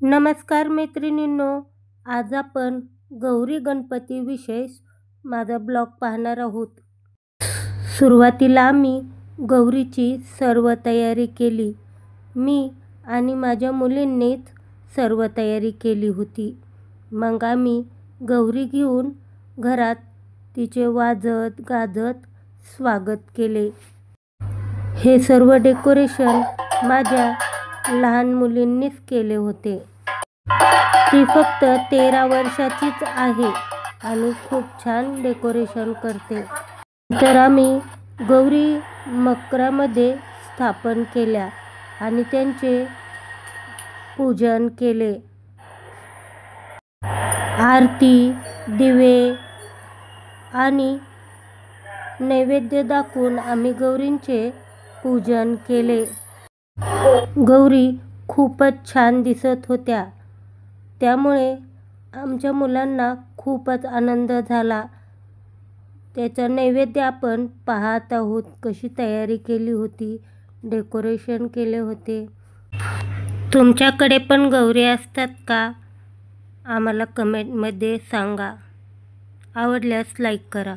नमस्कार मैत्रिणींनो, आज आपण गौरी गणपतीविषयी माझा ब्लॉग पाहणार आहोत. सुरुवातीला आम्ही गौरीची सर्व तयारी केली. मी आणि माझ्या मुलींनीच सर्व तयारी केली होती. मग आम्ही गौरी घेऊन घरात तिचे वाजत गाजत स्वागत केले. हे सर्व डेकोरेशन माझ्या लहान मुलींनीच केले होते. ती फक्त 13 वर्षाचीच आहे आणि खूप छान डेकोरेशन करते. नंतर आम्ही गौरी मकरामध्ये स्थापन केल्या आणि त्यांचे पूजन केले. आरती, दिवे आणि नैवेद्य दाखवून आम्ही गौरींचे पूजन केले. गौरी खूपच छान दिसत होत्या, त्यामुळे आमच्या मुलांना खूपच आनंद झाला. त्याचा नैवेद्य आपण पाहत आहोत, कशी तयारी केली होती, डेकोरेशन केले होते. तुमच्याकडे पण गौरी असतात का? आम्हाला कमेंटमध्ये सांगा. आवडल्यास लाईक करा.